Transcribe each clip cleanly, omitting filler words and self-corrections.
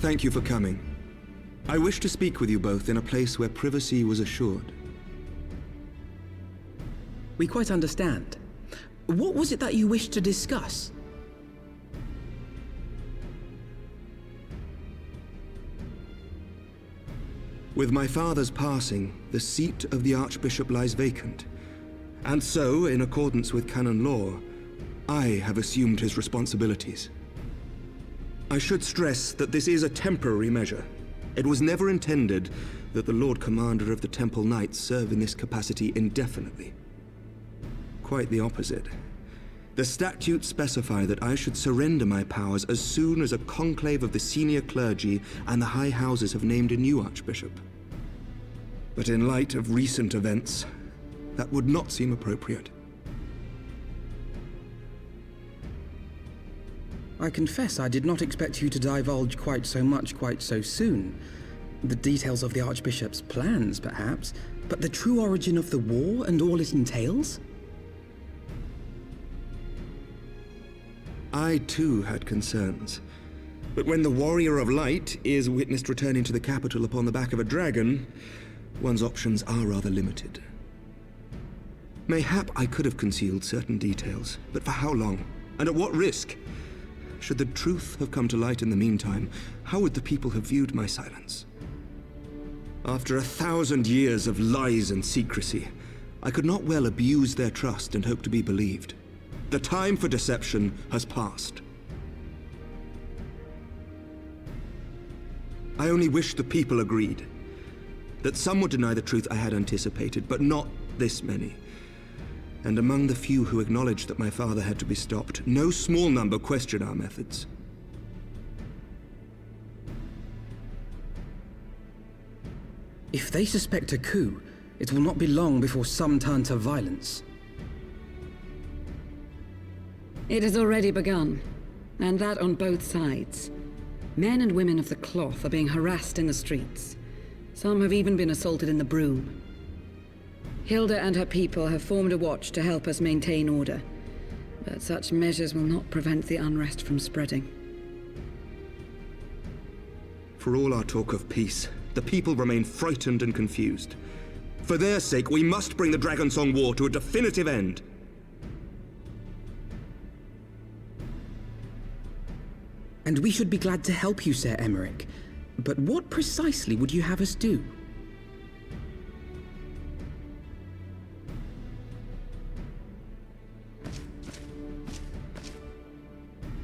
Thank you for coming. I wish to speak with you both in a place where privacy was assured. We quite understand. What was it that you wished to discuss? With my father's passing, the seat of the Archbishop lies vacant. And so, in accordance with canon law, I have assumed his responsibilities. I should stress that this is a temporary measure. It was never intended that the Lord Commander of the Temple Knights serve in this capacity indefinitely. Quite the opposite. The statutes specify that I should surrender my powers as soon as a conclave of the senior clergy and the high houses have named a new archbishop. But in light of recent events, that would not seem appropriate. I confess I did not expect you to divulge quite so much quite so soon. The details of the Archbishop's plans, perhaps, but the true origin of the war and all it entails? I too had concerns. But when the Warrior of Light is witnessed returning to the capital upon the back of a dragon, one's options are rather limited. Mayhap I could have concealed certain details, but for how long? And at what risk? Should the truth have come to light in the meantime, how would the people have viewed my silence? After 1,000 years of lies and secrecy, I could not well abuse their trust and hope to be believed. The time for deception has passed. I only wish the people agreed. That some would deny the truth I had anticipated, but not this many. And among the few who acknowledged that my father had to be stopped, no small number questioned our methods. If they suspect a coup, it will not be long before some turn to violence. It has already begun, and that on both sides. Men and women of the cloth are being harassed in the streets. Some have even been assaulted in the Broom. Hilda and her people have formed a watch to help us maintain order, but such measures will not prevent the unrest from spreading. For all our talk of peace, the people remain frightened and confused. For their sake, we must bring the Dragonsong War to a definitive end. And we should be glad to help you, Sir Emmerich. But what precisely would you have us do?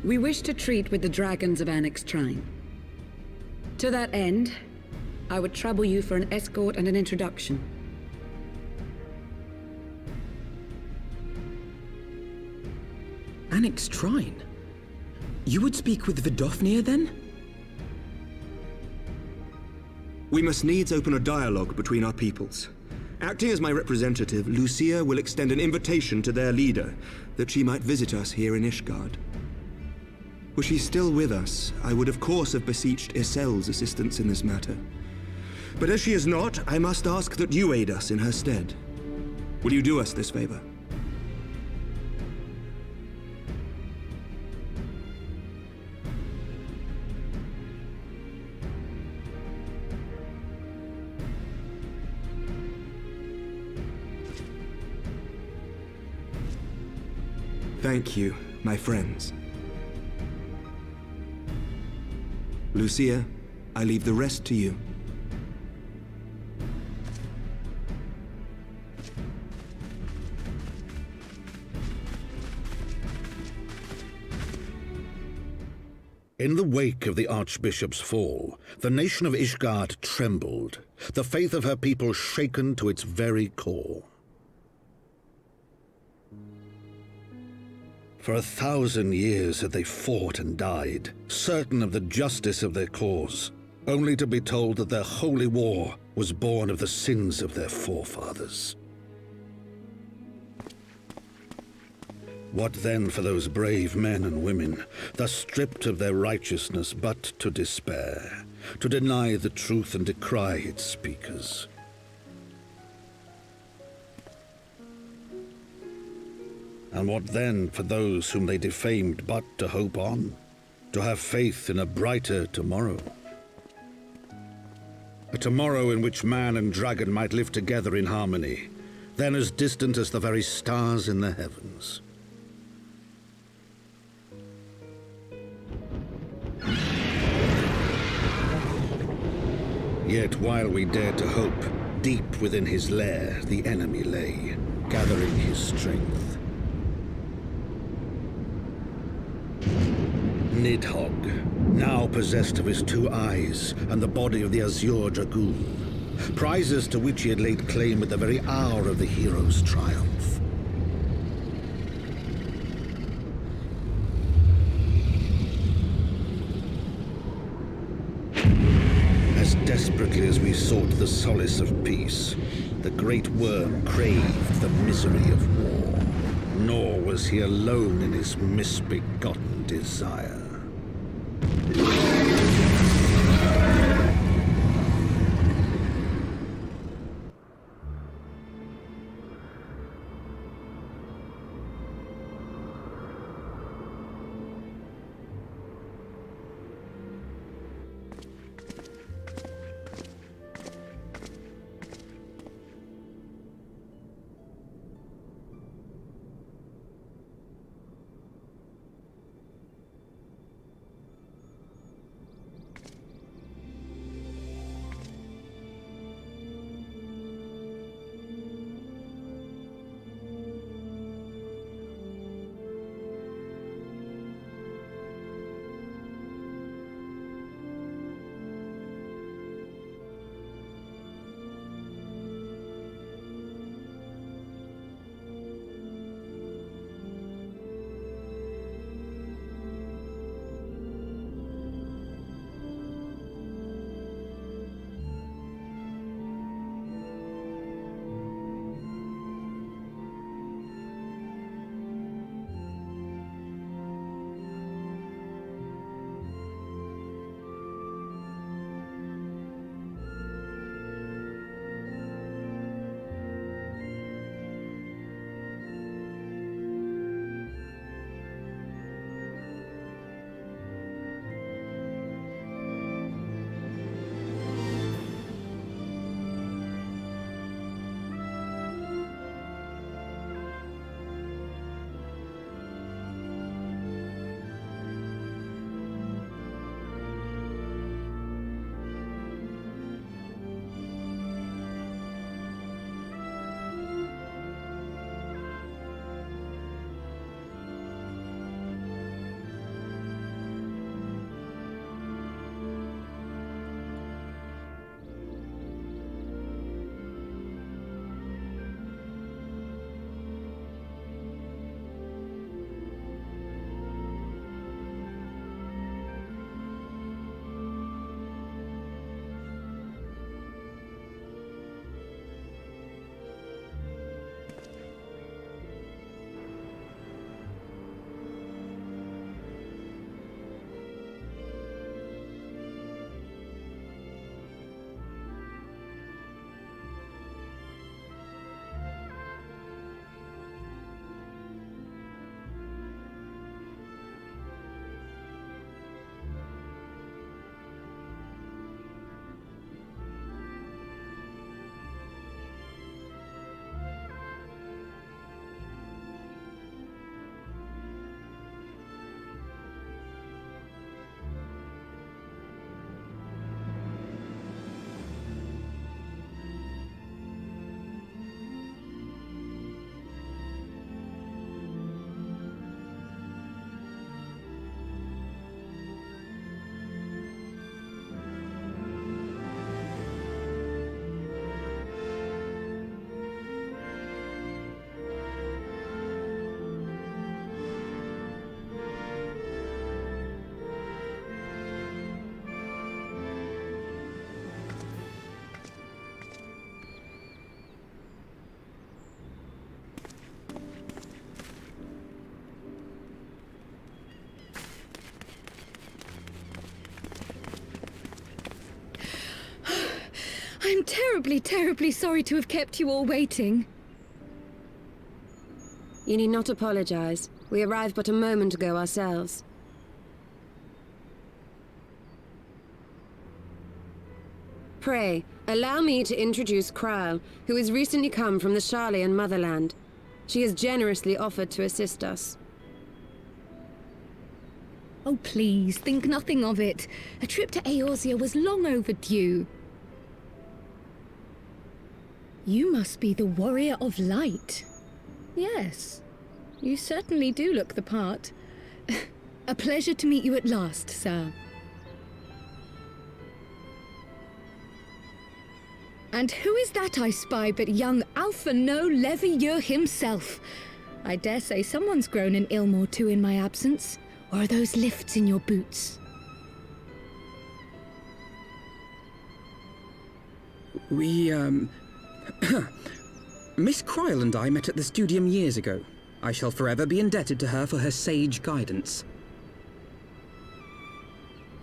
We wish to treat with the dragons of Annex Shrine. To that end, I would trouble you for an escort and an introduction. Annex Shrine? You would speak with Vidofnir then? We must needs open a dialogue between our peoples. Acting as my representative, Lucia will extend an invitation to their leader, that she might visit us here in Ishgard. Were she still with us, I would of course have beseeched Isel's assistance in this matter. But as she is not, I must ask that you aid us in her stead. Will you do us this favor? Thank you, my friends. Lucia, I leave the rest to you. In the wake of the Archbishop's fall, the nation of Ishgard trembled, the faith of her people shaken to its very core. For 1,000 years had they fought and died, certain of the justice of their cause, only to be told that their holy war was born of the sins of their forefathers. What then for those brave men and women, thus stripped of their righteousness but to despair, to deny the truth and decry its speakers? And what then for those whom they defamed but to hope on, to have faith in a brighter tomorrow? A tomorrow in which man and dragon might live together in harmony, then as distant as the very stars in the heavens. Yet while we dared to hope, deep within his lair the enemy lay, gathering his strength. Nidhogg, now possessed of his 2 eyes and the body of the Azure Dragoon, prizes to which he had laid claim at the very hour of the hero's triumph. As desperately as we sought the solace of peace, the great worm craved the misery of war. Nor was he alone in his misbegotten desire. I'm terribly, terribly sorry to have kept you all waiting. You need not apologize. We arrived but a moment ago ourselves. Pray, allow me to introduce Kryle, who has recently come from the Sharlayan motherland. She has generously offered to assist us. Oh, please, think nothing of it. A trip to Eorzea was long overdue. You must be the Warrior of Light. Yes, you certainly do look the part. A pleasure to meet you at last, sir. And who is that I spy but young Alpha No Levieux himself? I dare say someone's grown an ilm or two in my absence. Or are those lifts in your boots? We, Miss Kryle and I met at the studium years ago. I shall forever be indebted to her for her sage guidance.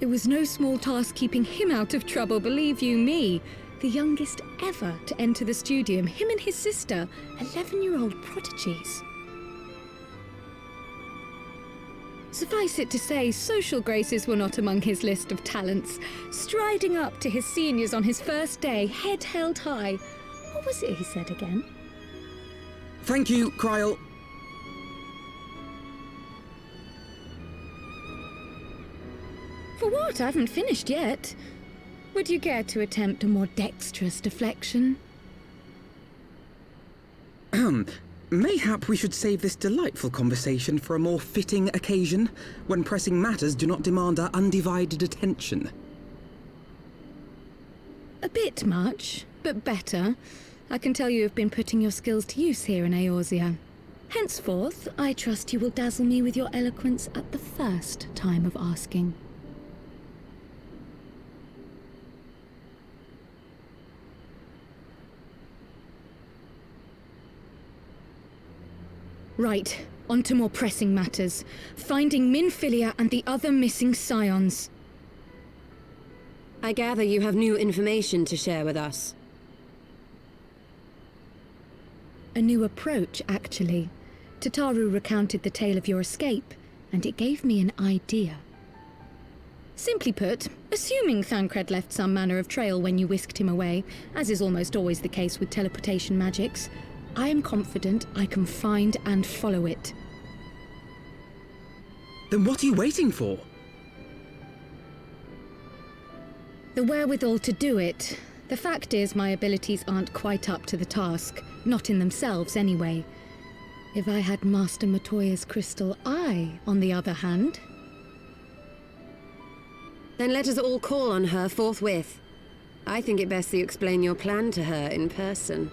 It was no small task keeping him out of trouble, believe you me. The youngest ever to enter the studium, him and his sister, 11-year-old prodigies. Suffice it to say, social graces were not among his list of talents. Striding up to his seniors on his first day, head held high. What was it he said again? Thank you, Kryle. For what? I haven't finished yet. Would you care to attempt a more dexterous deflection? Mayhap we should save this delightful conversation for a more fitting occasion, when pressing matters do not demand our undivided attention. A bit much, but better. I can tell you have been putting your skills to use here in Eorzea. Henceforth, I trust you will dazzle me with your eloquence at the first time of asking. Right, on to more pressing matters. Finding Minfilia and the other missing scions. I gather you have new information to share with us. A new approach, actually. Tataru recounted the tale of your escape, and it gave me an idea. Simply put, assuming Thancred left some manner of trail when you whisked him away, as is almost always the case with teleportation magics, I am confident I can find and follow it. Then what are you waiting for? The wherewithal to do it. The fact is, my abilities aren't quite up to the task. Not in themselves, anyway. If I had Master Matoya's crystal eye, on the other hand... Then let us all call on her forthwith. I think it best that you explain your plan to her in person.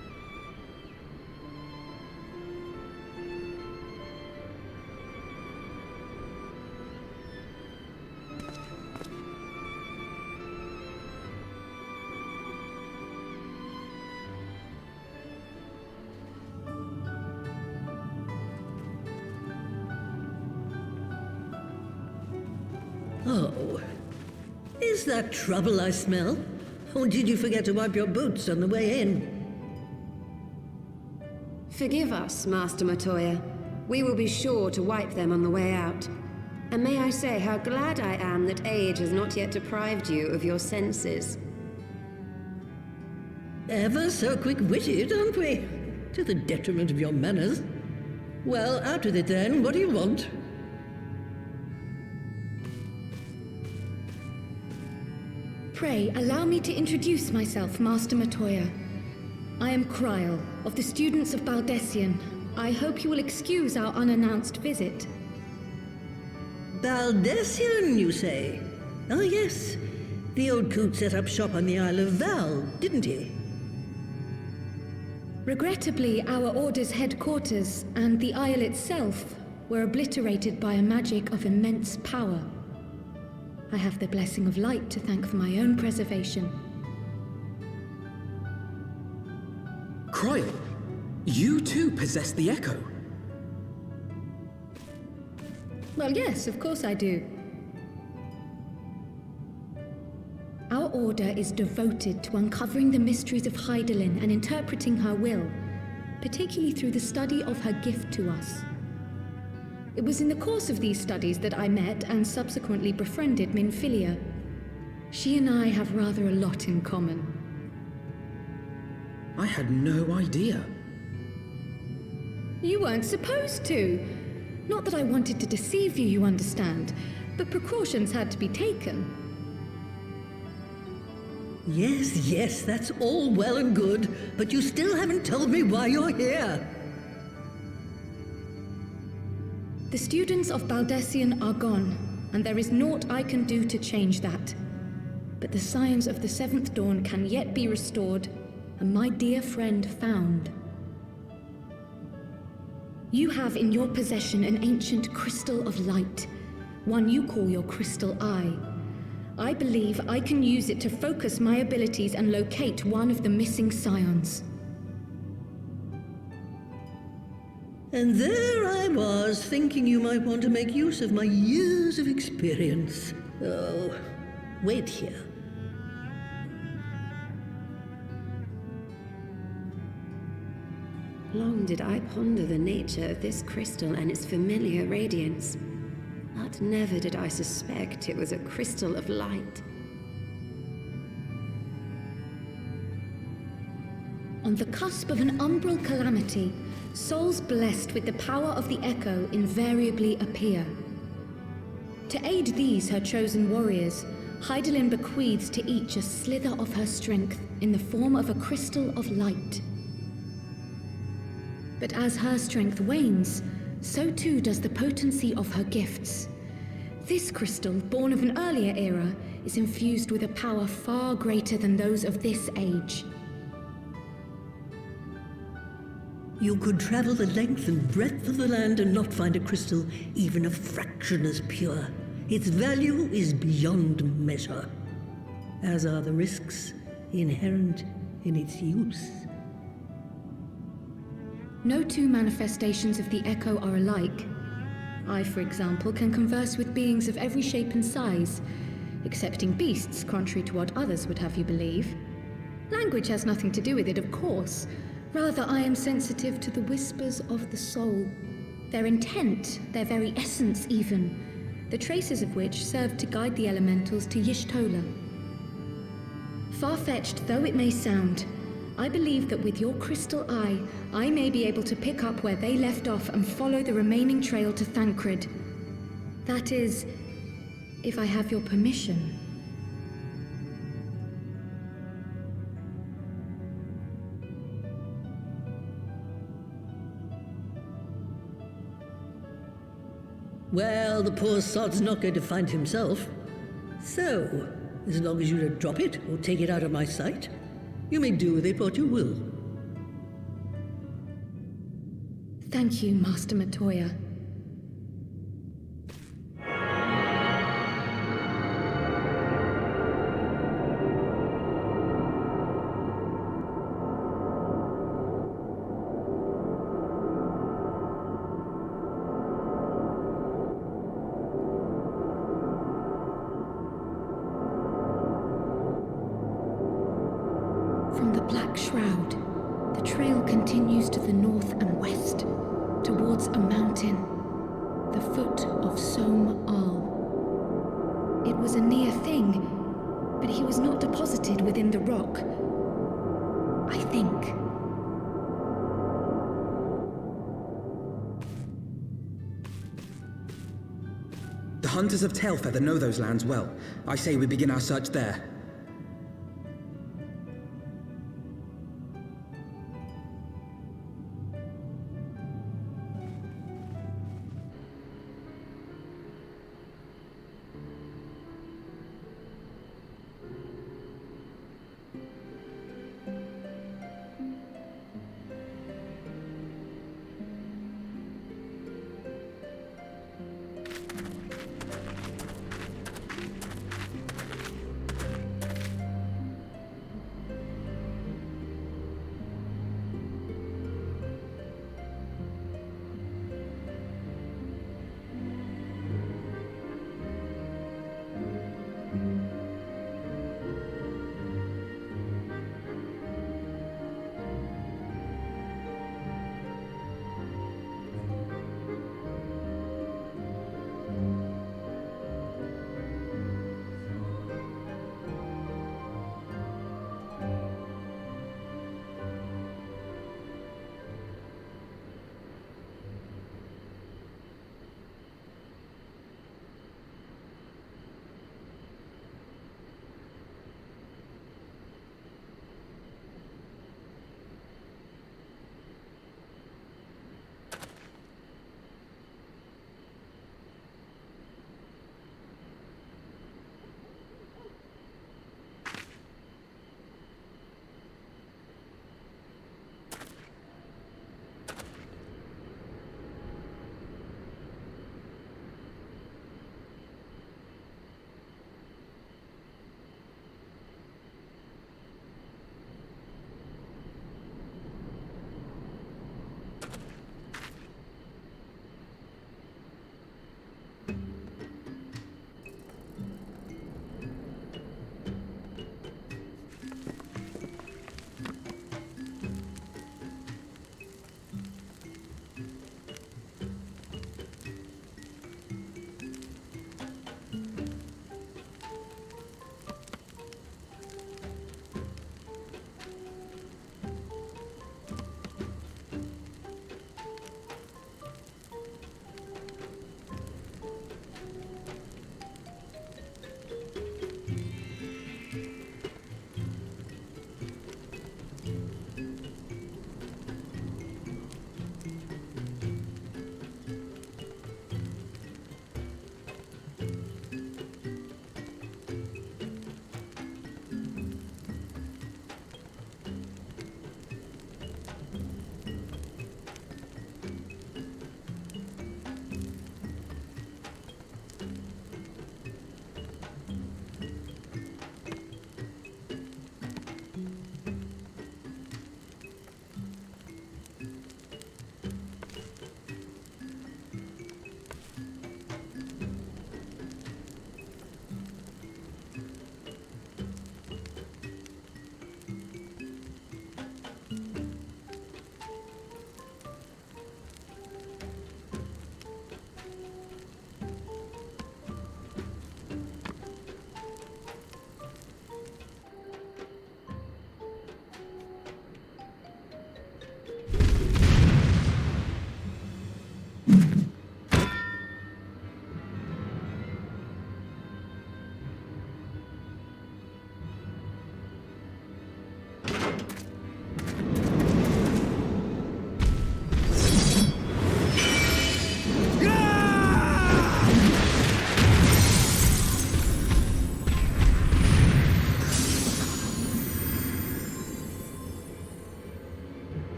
Oh, is that trouble I smell? Or did you forget to wipe your boots on the way in? Forgive us, Master Matoya. We will be sure to wipe them on the way out. And may I say how glad I am that age has not yet deprived you of your senses. Ever so quick-witted, aren't we? To the detriment of your manners. Well, out with it then. What do you want? Pray, allow me to introduce myself, Master Matoya. I am Kryle, of the students of Baldessian. I hope you will excuse our unannounced visit. Baldessian, you say? Ah, yes. The old coot set up shop on the Isle of Val, didn't he? Regrettably, our order's headquarters and the isle itself were obliterated by a magic of immense power. I have the blessing of light to thank for my own preservation. Kryle, you too possess the Echo. Well, yes, of course I do. Our order is devoted to uncovering the mysteries of Hydaelyn and interpreting her will, particularly through the study of her gift to us. It was in the course of these studies that I met and subsequently befriended Minfilia. She and I have rather a lot in common. I had no idea. You weren't supposed to. Not that I wanted to deceive you, you understand, but precautions had to be taken. Yes, that's all well and good, but you still haven't told me why you're here. The students of Baldessian are gone, and there is naught I can do to change that. But the scions of the Seventh Dawn can yet be restored, and my dear friend found. You have in your possession an ancient crystal of light, one you call your crystal eye. I believe I can use it to focus my abilities and locate one of the missing scions. And there I was, thinking you might want to make use of my years of experience. Oh, wait here. Long did I ponder the nature of this crystal and its familiar radiance, but never did I suspect it was a crystal of light. On the cusp of an umbral calamity, souls blessed with the power of the Echo invariably appear. To aid these, her chosen warriors, Hydaelyn bequeaths to each a slither of her strength in the form of a crystal of light. But as her strength wanes, so too does the potency of her gifts. This crystal, born of an earlier era, is infused with a power far greater than those of this age. You could travel the length and breadth of the land and not find a crystal even a fraction as pure. Its value is beyond measure, as are the risks inherent in its use. No two manifestations of the Echo are alike. I, for example, can converse with beings of every shape and size, excepting beasts, contrary to what others would have you believe. Language has nothing to do with it, of course. Rather, I am sensitive to the whispers of the soul. Their intent, their very essence even, the traces of which served to guide the elementals to Y'shtola. Far-fetched though it may sound, I believe that with your crystal eye, I may be able to pick up where they left off and follow the remaining trail to Thancred. That is, if I have your permission. Well, the poor sod's not going to find himself. So, as long as you don't drop it or take it out of my sight, you may do with it what you will. Thank you, Master Matoya. From the Black Shroud, the trail continues to the north and west, towards a mountain, the foot of Som Al. It was a near thing, but he was not deposited within the rock. I think. The hunters of Tailfeather know those lands well. I say we begin our search there.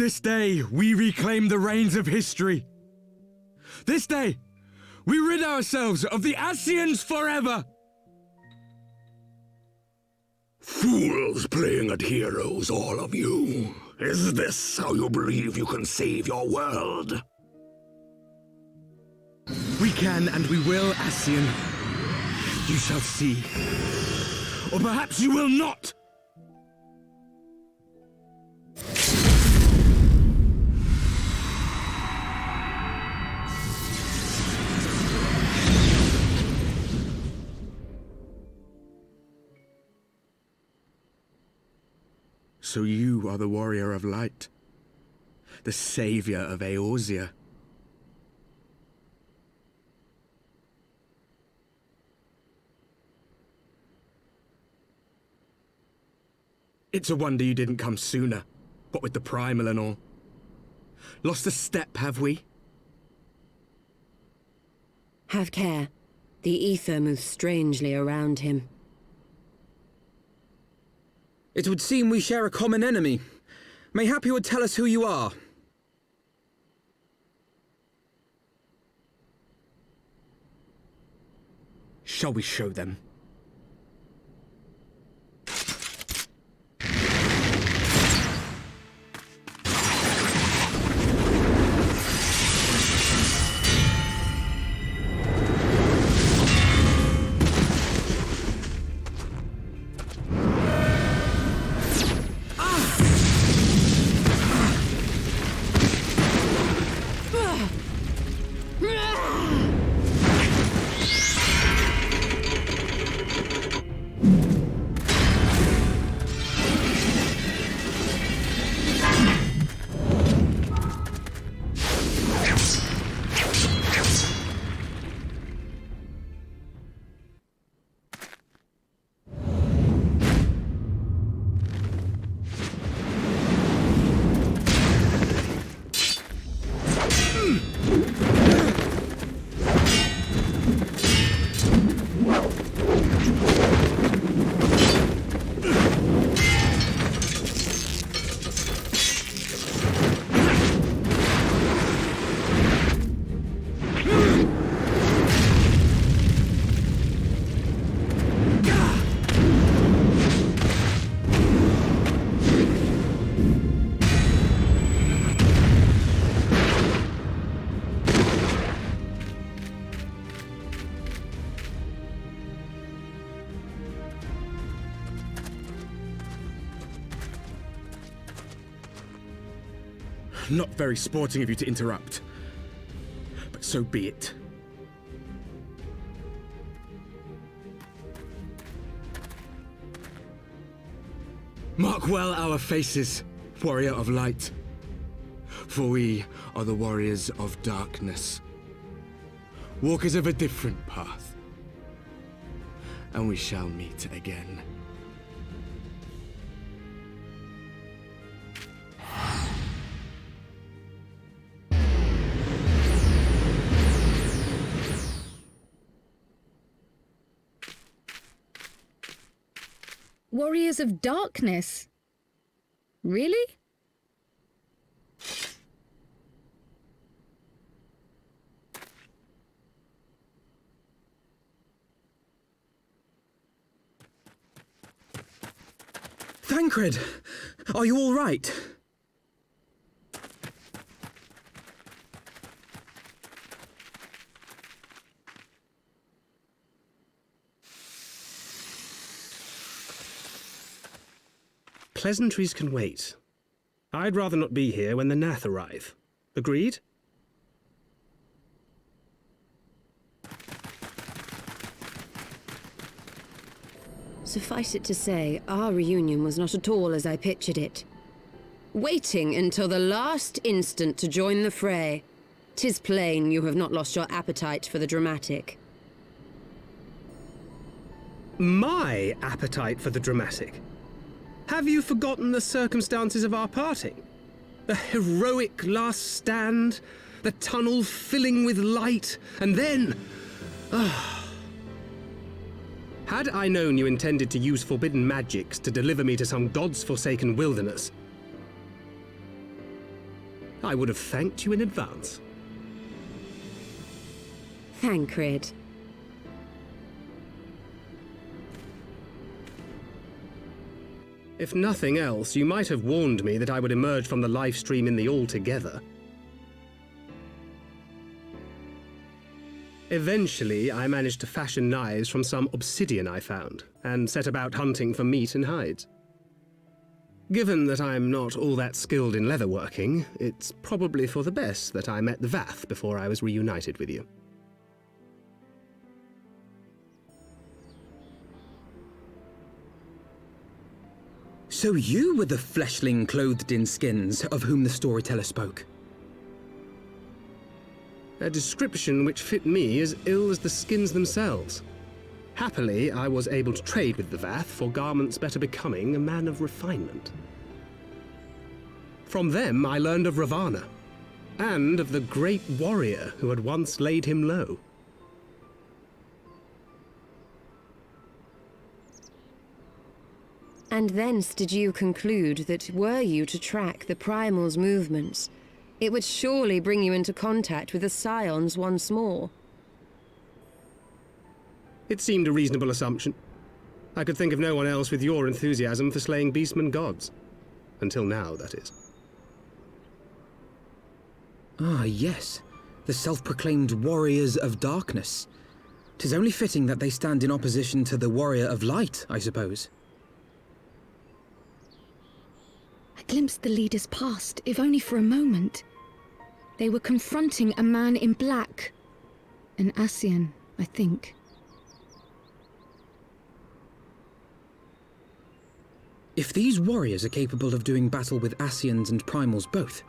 This day, we reclaim the reins of history. This day, we rid ourselves of the Ascians forever! Fools playing at heroes, all of you. Is this how you believe you can save your world? We can and we will, Ascian. You shall see. Or perhaps you will not! So you are the Warrior of Light, the savior of Eorzea. It's a wonder you didn't come sooner, what with the primal and all. Lost a step, have we? Have care. The ether moves strangely around him. It would seem we share a common enemy. Mayhap you would tell us who you are. Shall we show them? Not very sporting of you to interrupt, but so be it. Mark well our faces, Warrior of Light, for we are the Warriors of Darkness, walkers of a different path, and we shall meet again. Warriors of Darkness? Really? Thancred! Are you all right? Pleasantries can wait. I'd rather not be here when the Nath arrive. Agreed? Suffice it to say, our reunion was not at all as I pictured it. Waiting until the last instant to join the fray. 'Tis plain you have not lost your appetite for the dramatic. My appetite for the dramatic? Have you forgotten the circumstances of our parting? The heroic last stand, the tunnel filling with light, and then... Had I known you intended to use forbidden magics to deliver me to some god's forsaken wilderness, I would have thanked you in advance. Thancred. If nothing else, you might have warned me that I would emerge from the live stream in the Altogether. Eventually, I managed to fashion knives from some obsidian I found, and set about hunting for meat and hides. Given that I'm not all that skilled in leatherworking, it's probably for the best that I met the Vath before I was reunited with you. So you were the fleshling clothed in skins of whom the storyteller spoke? A description which fit me as ill as the skins themselves. Happily, I was able to trade with the Vath for garments better becoming a man of refinement. From them, I learned of Ravana, and of the great warrior who had once laid him low. And thence did you conclude that were you to track the Primal's movements, it would surely bring you into contact with the Scions once more. It seemed a reasonable assumption. I could think of no one else with your enthusiasm for slaying beastmen gods. Until now, that is. Ah, yes. The self-proclaimed Warriors of Darkness. 'Tis only fitting that they stand in opposition to the Warrior of Light, I suppose. I glimpsed the leaders past, if only for a moment. They were confronting a man in black. An Ascian, I think. If these warriors are capable of doing battle with Ascians and Primals both,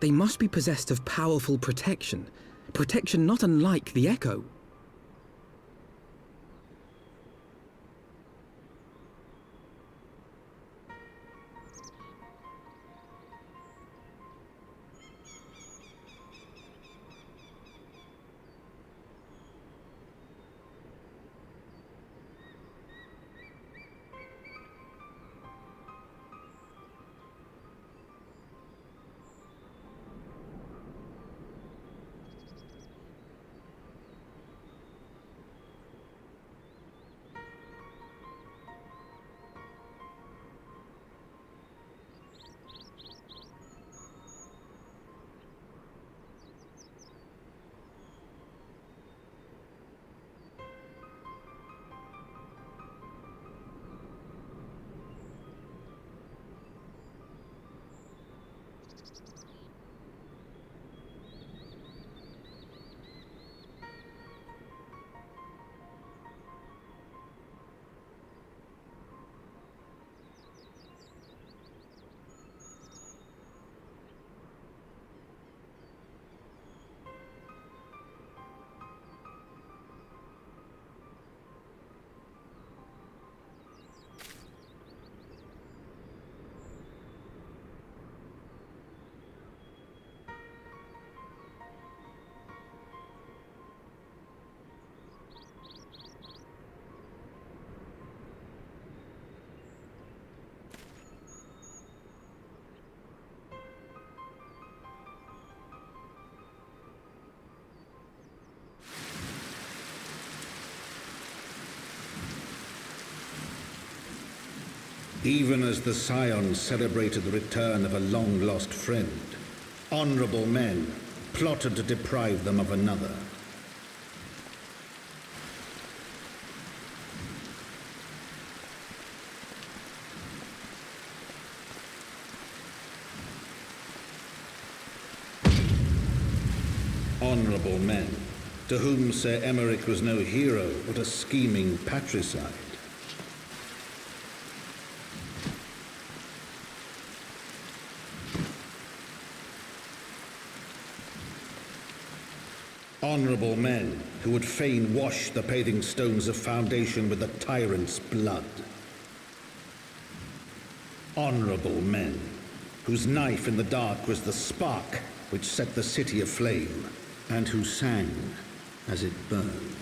they must be possessed of powerful protection. Protection not unlike the Echo. Even as the Scions celebrated the return of a long-lost friend, honorable men plotted to deprive them of another. Honorable men, to whom Sir Emmerich was no hero, but a scheming patricide. Honorable men who would fain wash the paving stones of foundation with the tyrant's blood. Honorable men whose knife in the dark was the spark which set the city aflame, and who sang as it burned.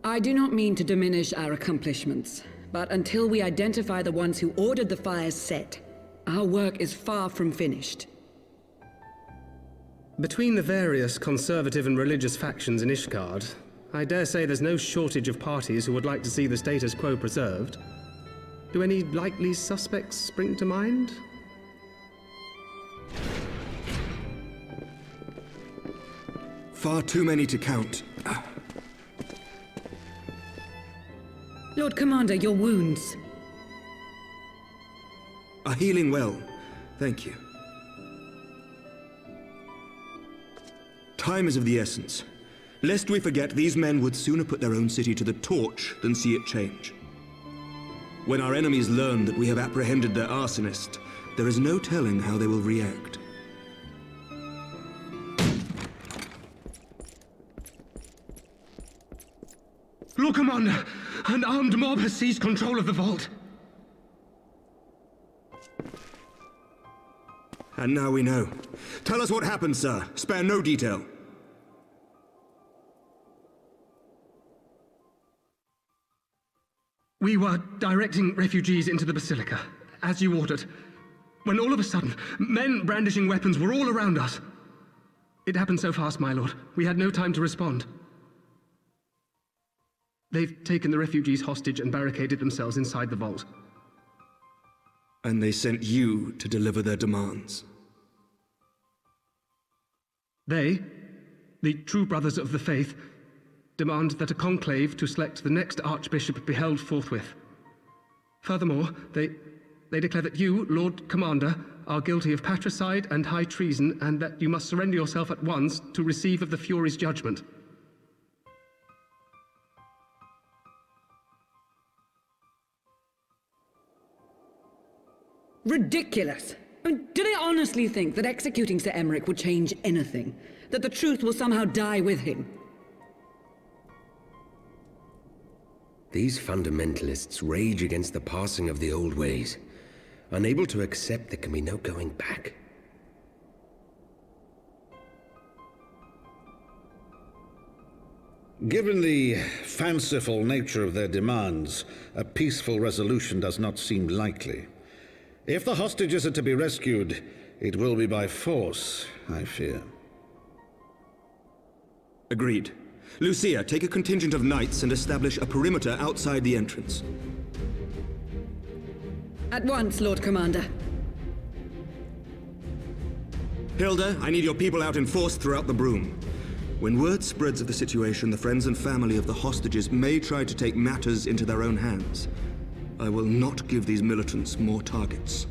I do not mean to diminish our accomplishments, but until we identify the ones who ordered the fires set, our work is far from finished. Between the various conservative and religious factions in Ishgard, I dare say there's no shortage of parties who would like to see the status quo preserved. Do any likely suspects spring to mind? Far too many to count. Lord Commander, your wounds. Are healing well. Thank you. Time is of the essence. Lest we forget, these men would sooner put their own city to the torch than see it change. When our enemies learn that we have apprehended their arsonist, there is no telling how they will react. Lord Commander, an armed mob has seized control of the vault. And now we know. Tell us what happened, sir. Spare no detail. We were directing refugees into the Basilica, as you ordered, when all of a sudden, men brandishing weapons were all around us. It happened so fast, my lord. We had no time to respond. They've taken the refugees hostage and barricaded themselves inside the vault. And they sent you to deliver their demands. They, the true brothers of the faith, demand that a conclave to select the next archbishop be held forthwith. Furthermore, they declare that you, Lord Commander, are guilty of patricide and high treason, and that you must surrender yourself at once to receive of the Fury's judgment. Ridiculous! I mean, do they honestly think that executing Sir Emmerich would change anything? That the truth will somehow die with him? These fundamentalists rage against the passing of the old ways, unable to accept there can be no going back. Given the fanciful nature of their demands, a peaceful resolution does not seem likely. If the hostages are to be rescued, it will be by force, I fear. Agreed. Lucia, take a contingent of knights and establish a perimeter outside the entrance. At once, Lord Commander. Hilda, I need your people out in force throughout the Broom. When word spreads of the situation, the friends and family of the hostages may try to take matters into their own hands. I will not give these militants more targets.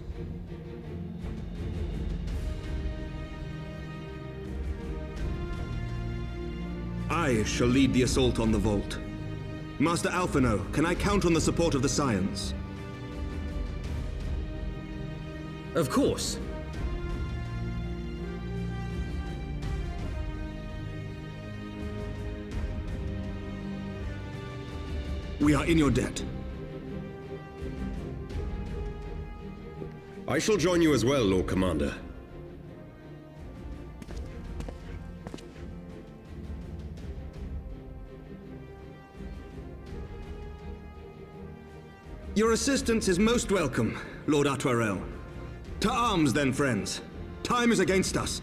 I shall lead the assault on the vault. Master Alphino, can I count on the support of the Scions? Of course. We are in your debt. I shall join you as well, Lord Commander. Your assistance is most welcome, Lord Atwarel. To arms, then, friends. Time is against us.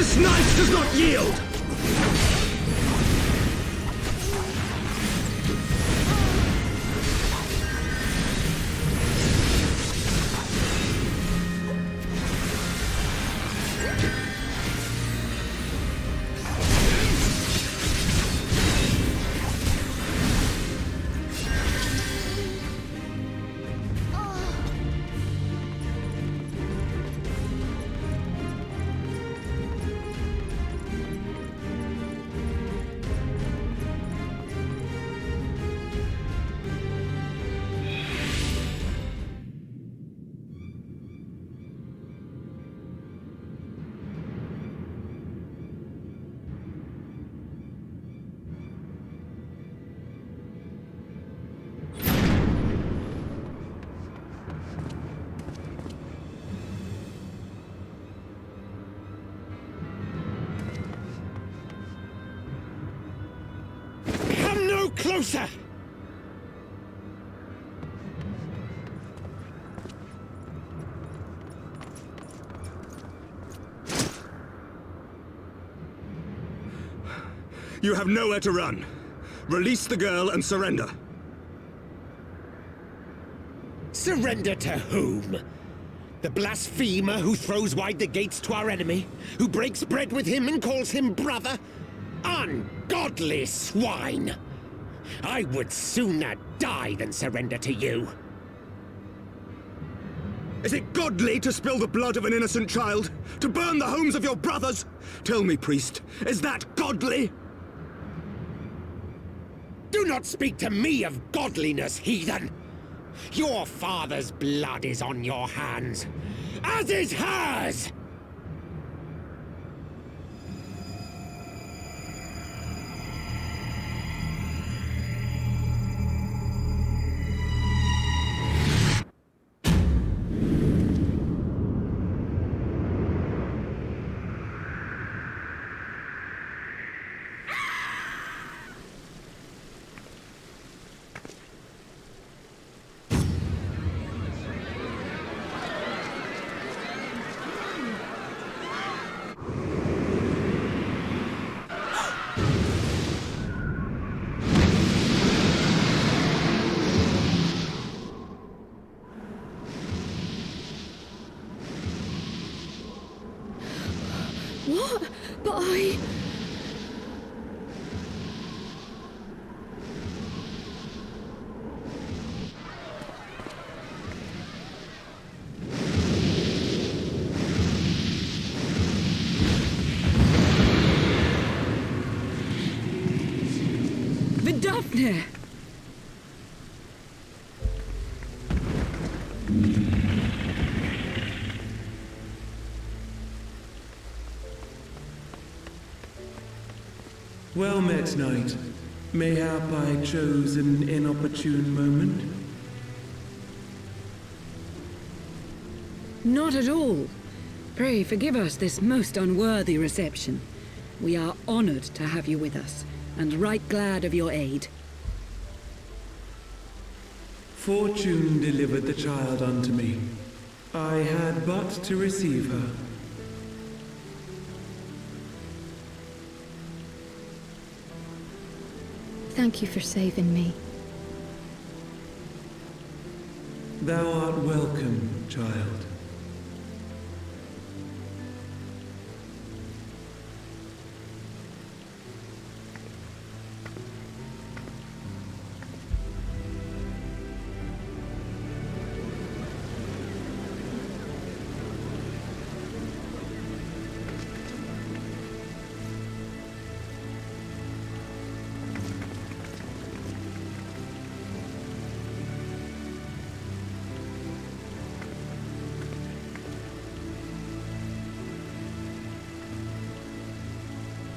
This knife does not yield! Closer! You have nowhere to run. Release the girl and surrender. Surrender to whom? The blasphemer who throws wide the gates to our enemy? Who breaks bread with him and calls him brother? Ungodly swine! I would sooner die than surrender to you. Is it godly to spill the blood of an innocent child? To burn the homes of your brothers? Tell me, priest, is that godly? Do not speak to me of godliness, heathen! Your father's blood is on your hands, as is hers! What? But I... Vidafne! Well met, knight. Mayhap I chose an inopportune moment? Not at all. Pray forgive us this most unworthy reception. We are honored to have you with us, and right glad of your aid. Fortune delivered the child unto me. I had but to receive her. Thank you for saving me. Thou art welcome, child.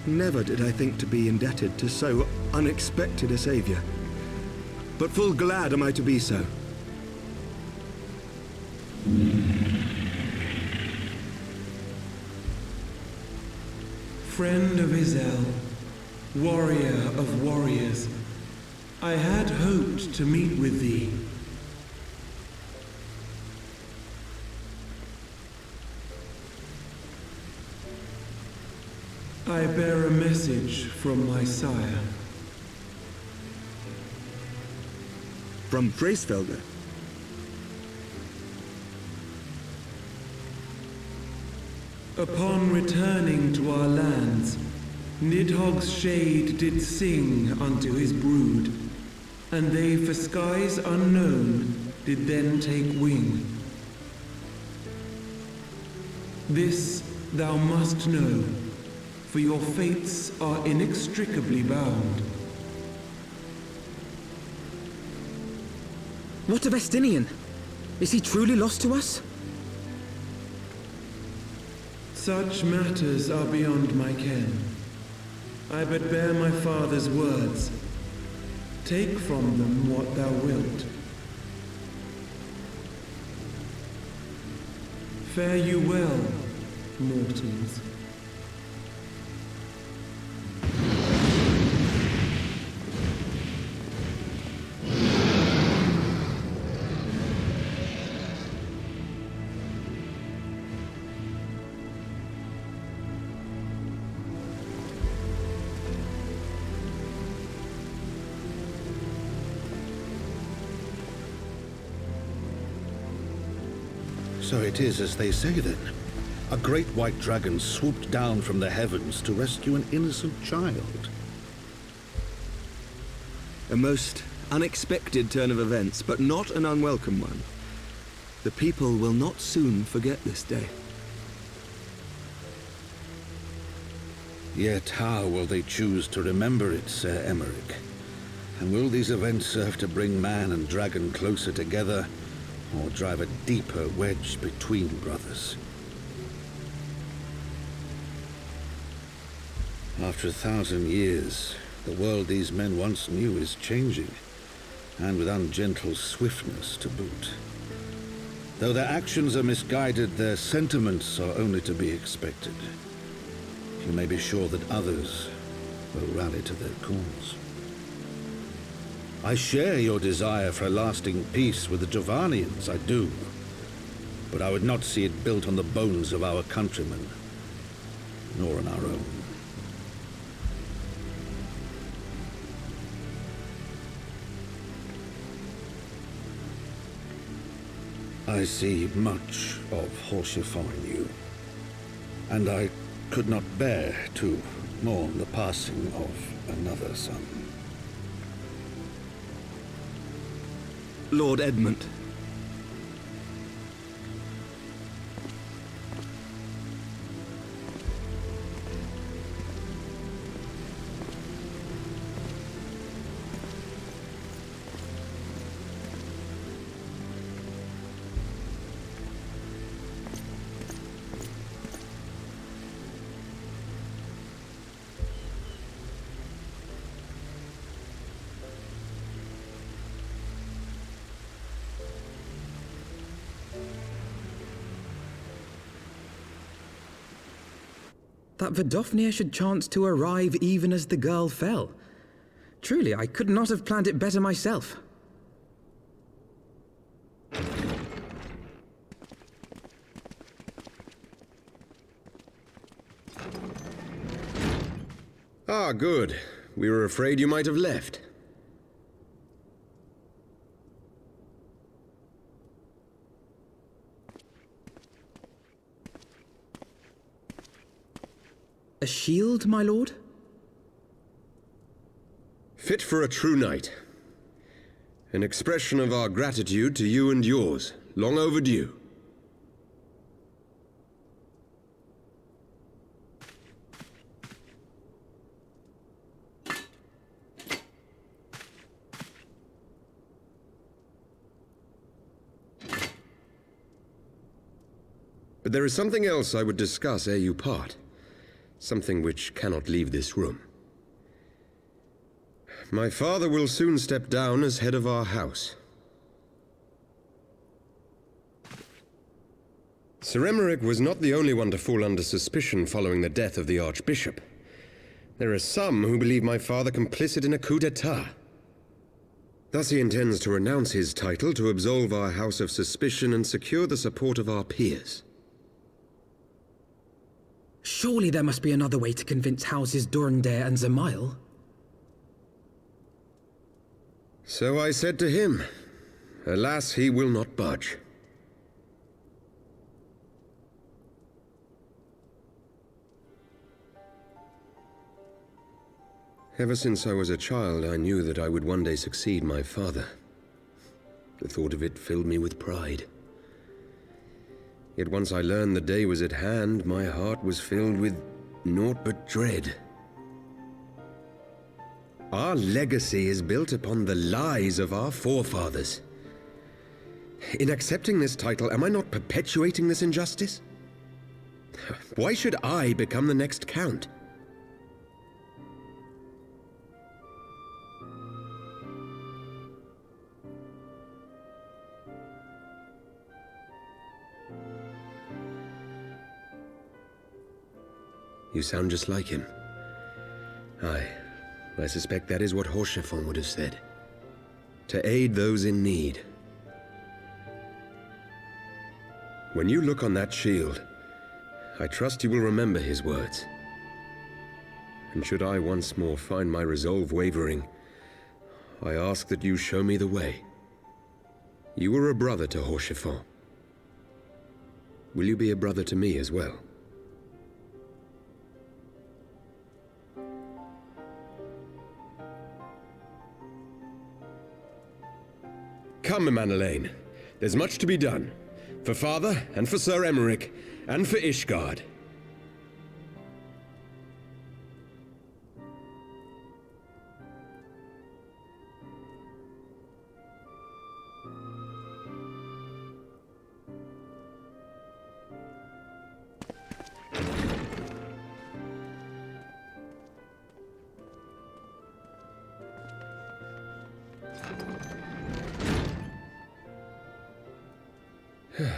Never did I think to be indebted to so unexpected a savior. But full glad am I to be so. Friend of Izel, warrior of warriors, I had hoped to meet with thee. I bear a message from my sire. From Bracefelder? Upon returning to our lands, Nidhogg's shade did sing unto his brood, and they for skies unknown did then take wing. This thou must know, for your fates are inextricably bound. What of Estinian? Is he truly lost to us? Such matters are beyond my ken. I but bear my father's words. Take from them what thou wilt. Fare you well, mortals. So it is as they say then. A great white dragon swooped down from the heavens to rescue an innocent child. A most unexpected turn of events, but not an unwelcome one. The people will not soon forget this day. Yet how will they choose to remember it, Sir Emmerich? And will these events serve to bring man and dragon closer together, or drive a deeper wedge between brothers? After 1,000 years, the world these men once knew is changing, and with ungentle swiftness to boot. Though their actions are misguided, their sentiments are only to be expected. You may be sure that others will rally to their cause. I share your desire for a lasting peace with the Jovanians, I do. But I would not see it built on the bones of our countrymen, nor on our own. I see much of Horsefar in you, and I could not bear to mourn the passing of another son. Lord Edmund. That Vidofnir should chance to arrive even as the girl fell. Truly, I could not have planned it better myself. Ah, good. We were afraid you might have left. A shield, my lord? Fit for a true knight. An expression of our gratitude to you and yours, long overdue. But there is something else I would discuss ere you part. Something which cannot leave this room. My father will soon step down as head of our house. Sir Emmerich was not the only one to fall under suspicion following the death of the Archbishop. There are some who believe my father complicit in a coup d'etat. Thus he intends to renounce his title to absolve our house of suspicion and secure the support of our peers. Surely there must be another way to convince Houses Durndare and Zamail. So I said to him. Alas, he will not budge. Ever since I was a child, I knew that I would one day succeed my father. The thought of it filled me with pride. Yet once I learned the day was at hand, my heart was filled with naught but dread. Our legacy is built upon the lies of our forefathers. In accepting this title, am I not perpetuating this injustice? Why should I become the next count? You sound just like him. Aye, I suspect that is what Horschiffon would have said. To aid those in need. When you look on that shield, I trust you will remember his words. And should I once more find my resolve wavering, I ask that you show me the way. You were a brother to Horschiffon. Will you be a brother to me as well? Come, Manelaine. There's much to be done. For Father, and for Sir Emmerich, and for Ishgard.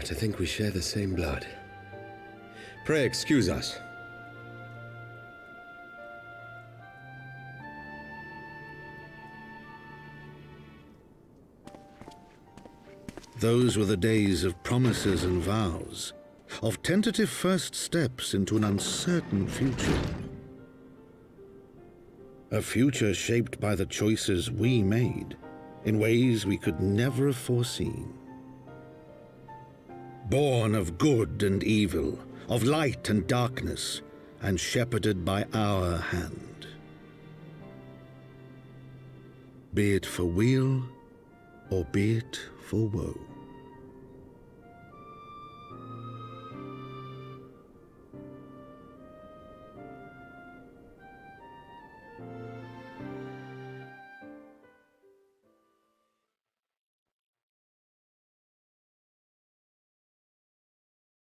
To think we share the same blood. Pray excuse us. Those were the days of promises and vows, of tentative first steps into an uncertain future. A future shaped by the choices we made, in ways we could never have foreseen. Born of good and evil, of light and darkness, and shepherded by our hand. Be it for weal, or be it for woe.